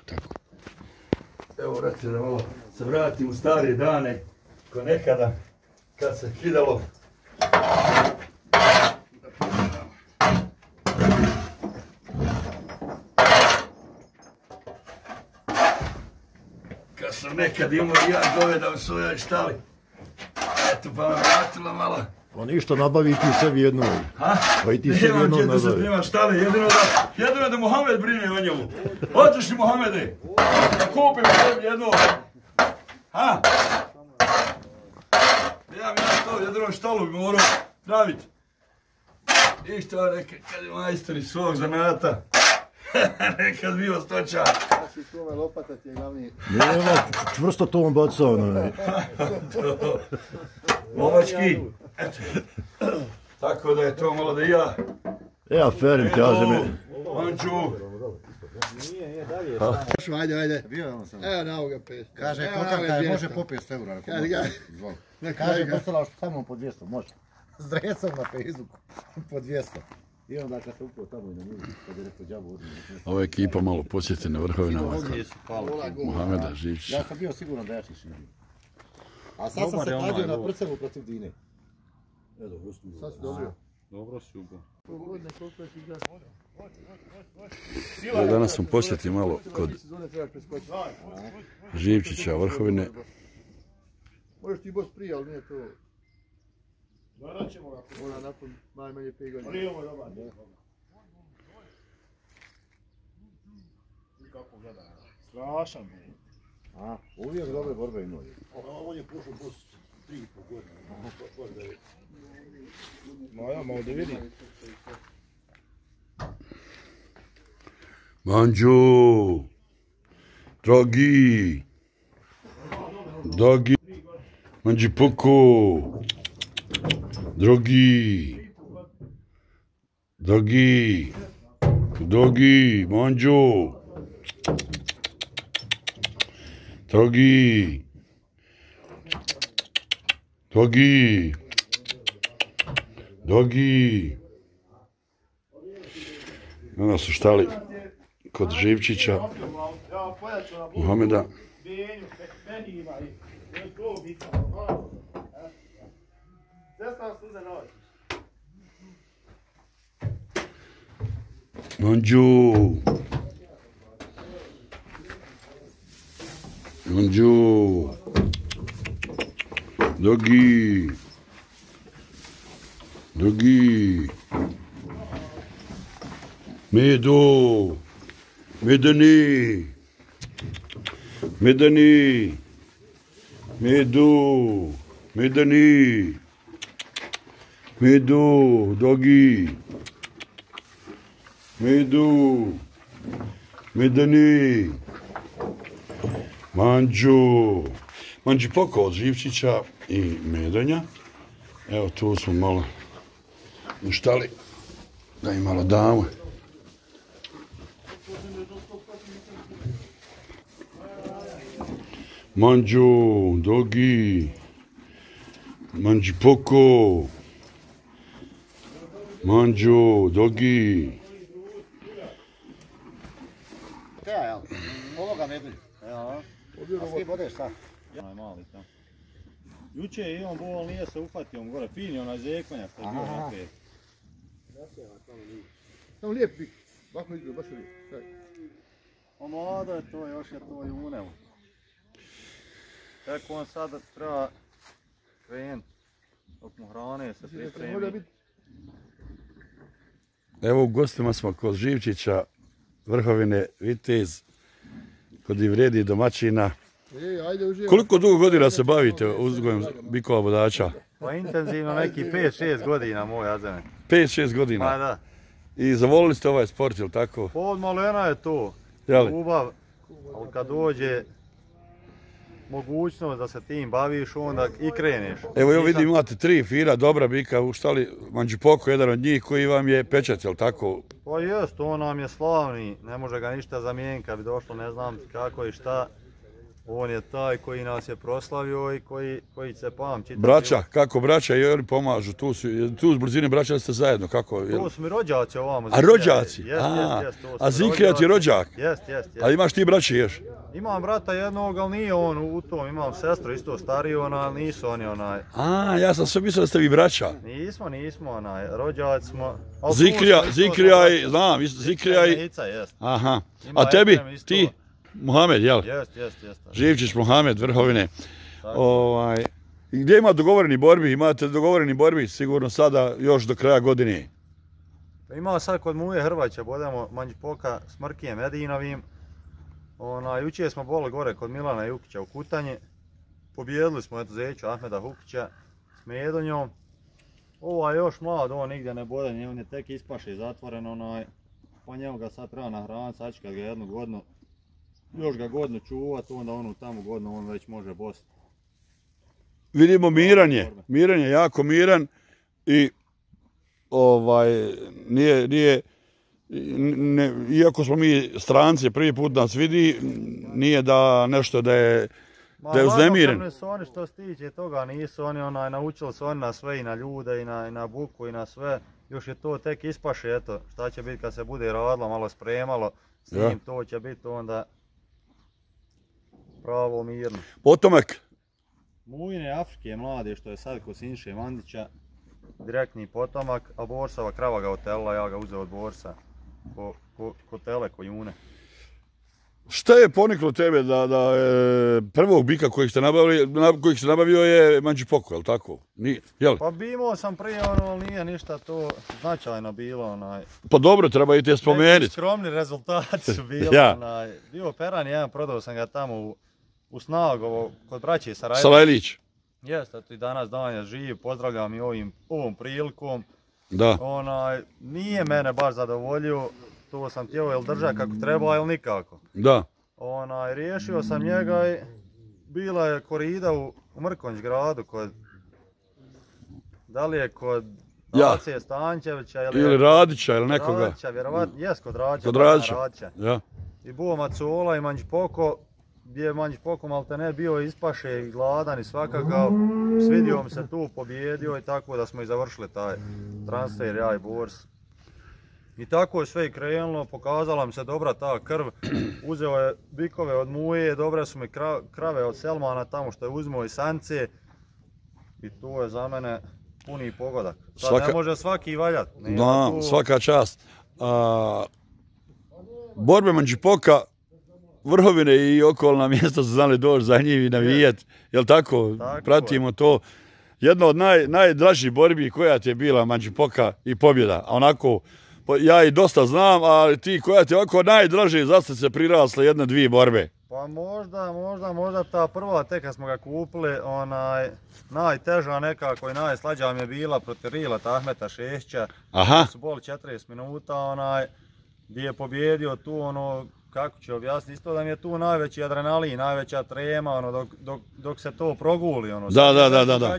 Tako. Evo, vrati da malo se vratim u stare dane, ko nekada, kad se kidalo. Kad sam nekad imao ja goveda u svojoj štali. Eto, pa me vratila malo. Pa ništa, nabavi ti sebi jednu. Ha? Pa i ti sebi jednu nabavi. Nema štale, jedino da Mohamed brine o njemu. Hoćeš li, Mohamede? Da kupim sebi jednu. Ha? Ja to jedinu štalu bi morao praviti. I što rekao, kad je majstor iz svog zanata. Nekad bio stočar. Znači, kome lopata ti je glavni... Nema, čvrsto to on bacao. Momački. Tako da je to malo da i ja... Ja ferim ti, ja zemlje. Anđu. Nije, dalje. Ajde. Evo na ovoga 500. Kaže, kokarka je, može po 500 eura. Kaže, poslala samo po 200, može. S drecom na Facebooku, po 200. I onda kad se upao tamo i na muziku, kad je rekao džabu urmi. Ova ekipa malo posjeti na vrhovinama Mohameda Živčića. Ja sam bio siguran da jačiš nije. A sad sam se kladio na prcemu protiv Dine. Sad si dobio. Dobro si ugo. Danas sam posjetio malo kod Živčića vrhovine. Možeš ti boš prije, ali nije to... Ona nakon najmanje 5 godina. Prijemo je dobar. Kako gleda? Strašan je. A, uvijek dobre borbe imao. On je prošao boss 3,5 godine. Malo da vidim. Manđu! Dragi! Manđi poko! Drogi, Manđu, Drogi, Danas su štali kod Živčića, Mohameda. Manđu, Dogi, Medo, Medani, Dogi, Medani, Manđi poko od Živčića i Medanja. Evo tu smo malo u štali da im malo damo. Manđu, Dogi, Manđi poko, Manđu, Dogi. Teja, jel? Ovoga medulju. Evo, a s kim odeš sad? Onaj mali tam. Juče je imam bol, nije se uhvatio on gore, fini onaj zekonjak što je bio naprijed. Samo lijep bik, ovako izgleda, baš je lijep. O mlado je to, još je to i unevo. Tako on sad treba krenut, dok mu hrane se pripremi. Evo u gostima smo kod Živčića, vrhovine Vitez, kod Ivredi domaćina. Koliko dugo godina se bavite uzgojem bikova bodača? Pa intenzivno neki 5-6 godina moj Azene. 5-6 godina? Pa da. I zavolili ste ovaj sport, jel tako? Od malena je to. Jeli? Ljubav, ali kad dođe mogućnost da se tim baviš, onda i kreneš. Evo vidim imate 3 fira, dobra bika u štali, Manđi poko, jedan od njih koji vam je pečat, jel tako? Pa jest, on nam je slavni, ne može ga ništa zamijeniti kad bi došlo, ne znam kako i šta. On je taj koji nas je proslavio i koji se pamći. Braća, kako braća i oni pomažu, tu s Brzine braća ste zajedno, kako? Tu su mi rođaci ovamo. A rođaci? A Zikrijat je rođak? Jest. A imaš ti braći još? Imam brata jednog, ali nije on u tom, imam sestru isto stariju, nisu oni onaj. Ja sam sve mislio da ste vi braća. Nismo onaj, rođaci smo. Zikrija, znam, Zikrija i... Aha, a tebi, ti? Muhamed, jel? Jest. Živčić Muhamed, Vrhovine. Gdje ima dogovoreni borbi? Imate dogovoreni borbi sigurno sada još do kraja godine? Ima sad kod Muje Hrvaća, bodemo Manđipoka s Mrkijem Edinovim. Jučer smo boli gore kod Milana Jukića u Kutanji. Pobijedili smo Zeću Ahmeda Hukića s Medonjom. Još mlad, on nigdje ne bode, on je tek ispaše zatvoren, pa njemu ga sad treba nahraniti, sačekat ga jednu godinu. Još ga godinu čuvat, onda onu tamo godinu on već može bosti. Vidimo Miran je jako miran i iako smo mi stranci, prvi put nas vidi, nije da nešto da je uznemiren. Ma su oni što se tiče toga, nisu oni naučili su oni na sve i na ljude i na buku i na sve. Još je to tek ispaše, eto, šta će biti kad se bude radilo, malo spremalo, s njim to će biti onda pravo mirno. Potomak? Mujine Afrike mlade što je sad kod Siniše Mandića, direktni potomak, a Borsova krava ga otela, ja ga uzeo od Borsa, ko tele, ko june. Šta je poniklo tebe da prvog bika kojeg ste nabavio je Manđipoko, je li tako? Jel? Pa imao sam prije, ali nije ništa to značajno bilo. Pa dobro, treba i te spomenuti. Neki skromni rezultati su bili. Bio peran jedan, prodao sam ga tamo u Snagovo, kod braće Sarajlić. Jeste, i danas dan je živ, pozdravljam i ovom prilikom. Da. Nije mene baš zadovoljio, to sam htio držati kako treba ili nikako. Da. Riješio sam njega i bila je korida u Mrkonjić gradu da li je kod Acije Stančevića ili Radića ili nekoga. Radića, vjerovatno, jes kod Radića. Ja. I Buo Macola i Manđipoko, gdje je Manđipoko malte ne bio ispaše i gladan i svakakav. Svidio mi se tu, pobjedio i tako da smo i završili taj transfer, ja i Bors. I tako je sve i krenulo, pokazala mi se dobra ta krv, uzeo je bikove od Muje, dobre su mi krave od Selmana tamo što je uzmeo i sance i to je za mene puni pogodak. Sad ne može svaki valjat. Da, svaka čast. Borbe Manđipoka, Vrhovine i okolna mjesta su znali doći za njih i navijat, jel tako? Pratimo to. Jedna od najdražih borbi koja ti je bila Manđipoka i pobjeda, a onako ja i dosta znam, ali ti koja ti je ovako najdraže zašto se prirasle jedne, dvije borbe? Pa možda ta prva, tek kad smo ga kupili, najteža nekako i najslađa mi je bila protiv Rilata Ahmeta Šešća. Aha. Su boli 40 minuta, gdje je pobjedio tu, kako ću objasniti, isto da mi je tu najveći adrenalin, najveća trema, dok se to proguli, Da.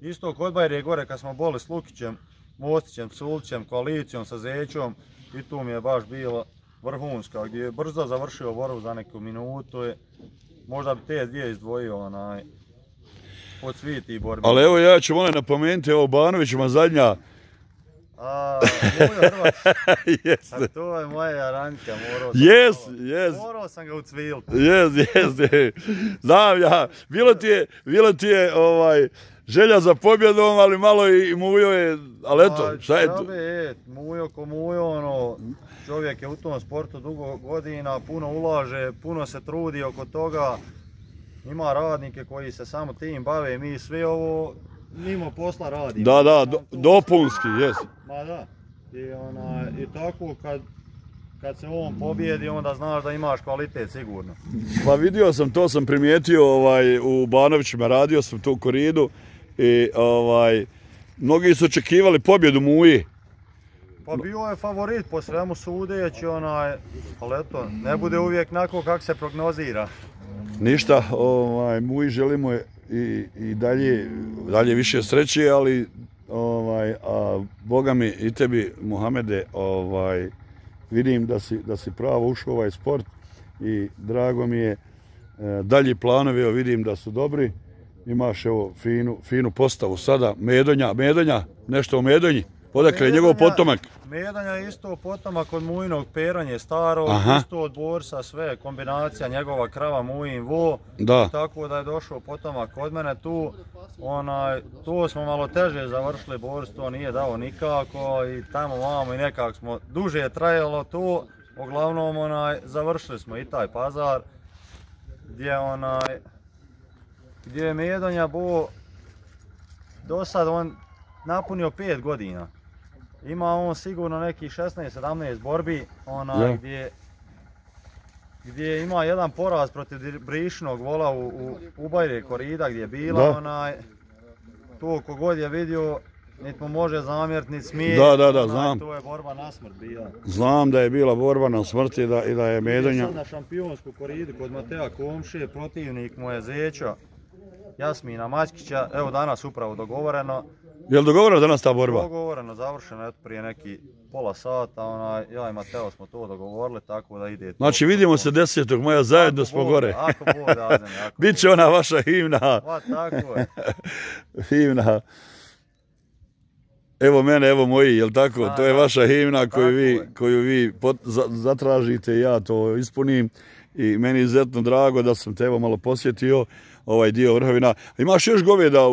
Isto kod Bajre gore kad smo boli s Lukićem, Mostićem, Sulćem, koalicijom sa Zećom i tu mi je baš bilo vrhunska, gdje je brzo završio borbu za neku minutu i možda bi te dvije izdvojio od svih tih borbi. Ali evo ja ću molim napomenuti, evo Banović ima zadnja. Mujo Hrvac. A to je moja jaranka, morao sam ga ucviliti. Znam ja, bilo ti je želja za pobjedom, ali malo i Mujo je, ali eto, šta je to? Mujo ko Mujo, čovjek je u tom sportu dugo godina, puno ulaže, puno se trudi oko toga, ima radnike koji se samo tim bave, mi sve ovo mimo posla radimo. Da, dopunski, jes. Ma da, i tako kad se on pobjedi, onda znaš da imaš kvalitet sigurno. Pa vidio sam, to sam primijetio u Banovićima, radio sam tu koridu i mnogi su očekivali pobjedu Muji. Pa bio je favorit po svemu sudeći, ali eto, ne bude uvijek onako kako se prognozira. Ništa, Muji želimo i dalje više sreće, ali Boga mi i tebi, Muhamede, vidim da si pravo ušao u ovaj sport i drago mi je dalji planovi, evo vidim da su dobri. Imaš evo finu postavu sada. Medonja, nešto o Medonji. Odakle je njegov potomak? Medonja je isto potomak od Mujinog Peronje starog, isto od Borsa, sve, kombinacija njegova krava, Mujin, vo. Da. Tako da je došao potomak od mene tu. To smo malo teže završili, Bors to nije dao nikako i tamo vamo i nekako smo, duže je trajalo to. Uglavnom završili smo i taj pazar gdje je Medonja bo do sad on napunio 5 godina. Ima on sigurno nekih 16-17 borbi gdje ima jedan poraz protiv Brišinog vola u Bajre korida gdje je bila to kogod je vidio niti mu može zamjeriti, niti smije. Da, znam. To je borba na smrt bila. Znam da je bila borba na smrt i da je Medonja. Sad na šampionsku koridu kod Mateja Komše, protivnik mu je Zeča Jasmina Mačkića, evo danas upravo dogovoreno. Je li dogovoreno danas ta borba? Dogovoreno, završeno, eto prije neki pola sata, ja i Mateo smo to dogovorili, tako da ide to. Znači vidimo se 10. maja, zajedno smo gore. Ako Bog da, Biće ona vaša himna. Pa tako je. Himna. Evo mene, evo moji, jel tako? To je vaša himna koju vi zatražite i ja to ispunim. I meni je izuzetno drago da sam te evo malo posjetio, ovaj dio Vrhovina. Imaš još goveda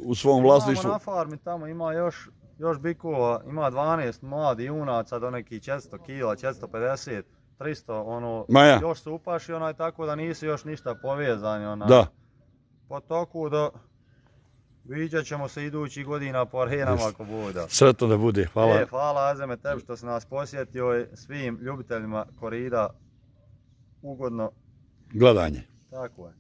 u svom vlasništvu? Imamo na farmi tamo, ima još bikova, ima 12 mladi junaca do nekih 400 kila, 450, 300, još su upaši, tako da nisu još ništa povezani. Da. Pa tako da viđat ćemo se idućih godina po arenama ako bude. Sretno da bude, hvala. Hvala Azeme tebi što si nas posjetio i svim ljubiteljima korida ugodno gledanje. Tako je.